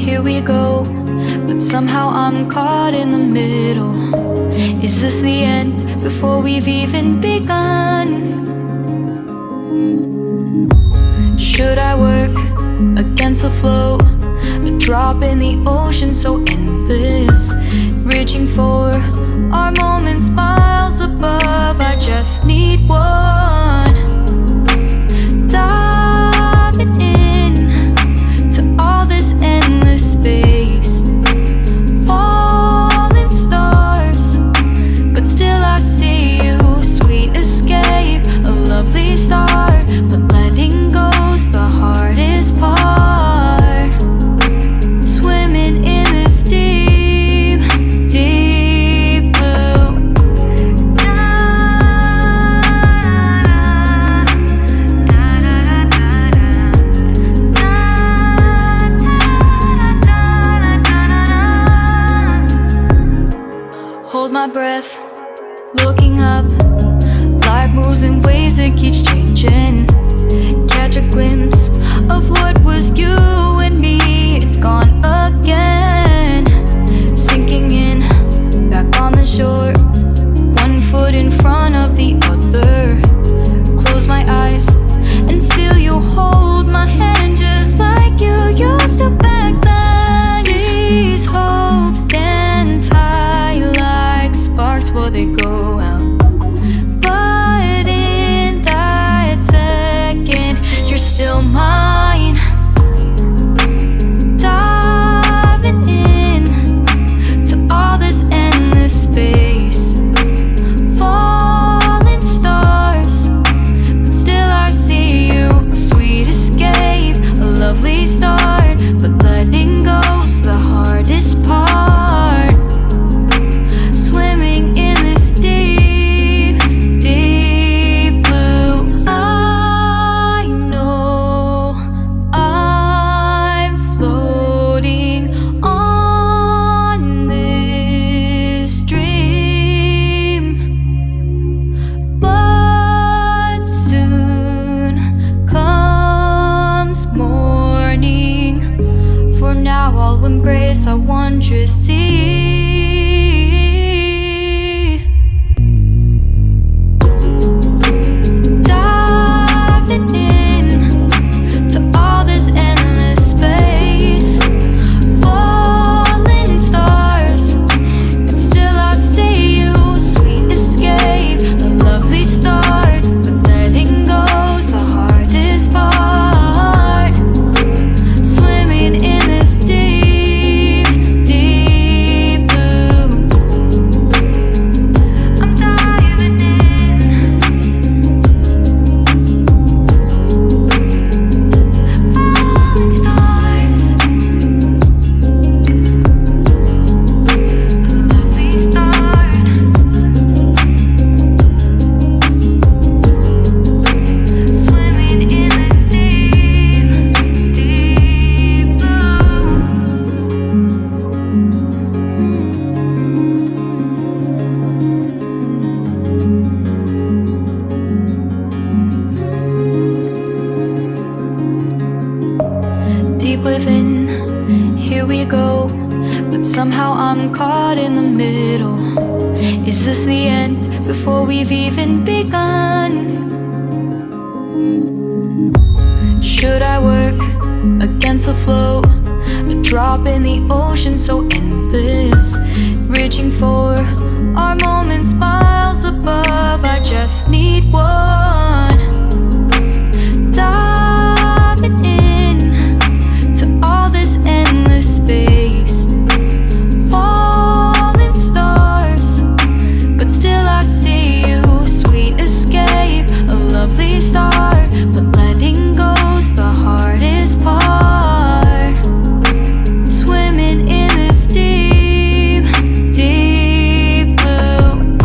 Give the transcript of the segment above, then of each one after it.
here we go, but somehow I'm caught in the middle. Is this the end before we've even begun? Should I work against the flow? A drop in the ocean so endless, reaching for our moments miles above. I just need one, diving in to all this endless space, falling stars, but still I see you. Sweet escape, a lovely start, but letting go's the hardest part. Swimming in this deep, deep blue. Hold my breath, looking up. Life moves in waves that keeps changing. Catch a glimpse of what was you and me. It's gone again, sinking in, back on the shore. One foot in front of the other. Close my eyes and feel you hold my hand just like you used to back then. These hopes dance high like sparks before they go out. But in that second, you're still mine. Diving in to all this endless space, falling stars, but still I see you. A sweet escape, a lovely start, but letting go's the hardest part. Swimming in this deep, deep blue. I know I'm floating on this dream, but soon comes morning. For now I'll embrace our wondrous sea. Diving in to all this endless space, falling stars, but still I see you. Sweet escape, a lovely start, but letting go's the hardest part. Swimming in this deep, deep blue. I'm diving in. Falling stars, lovely start. Swimming in this deep, deep blue. Deep within, here we go, but somehow I'm caught in the middle. Is this the end before we've even begun? Should I work against the flow? A drop in the ocean so endless, reaching for our moments miles above. I just need one, diving in to all this endless space, falling stars, but still I see you. Sweet escape, a lovely start, but letting go's the hardest part. Swimming in this deep, deep blue.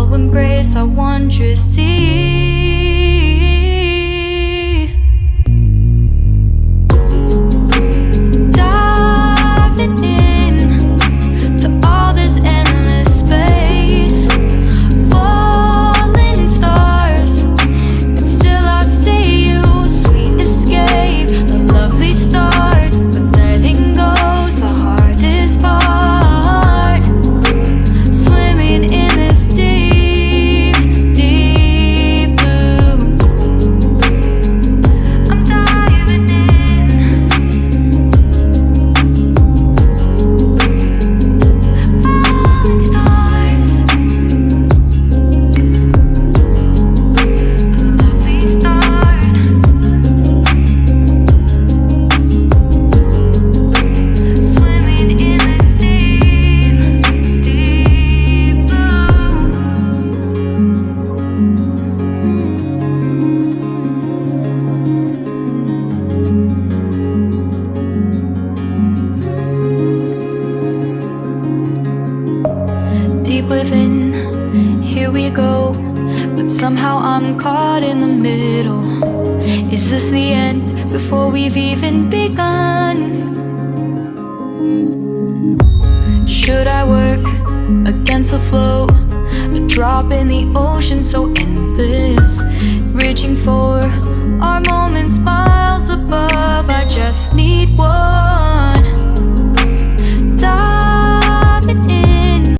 I'll embrace our wondrous sea. Diving in to all this endless space, falling stars, but still I see you. Sweet escape, a lovely start, but letting go's the hardest part. Swimming in this deep, deep blue. I'm diving in. Falling stars, a lovely start. Swimming in this deep, deep blue. Deep within, here we go, but somehow I'm caught in the middle. Is this the end before we've even begun? Should I work against the flow? A drop in the ocean so endless.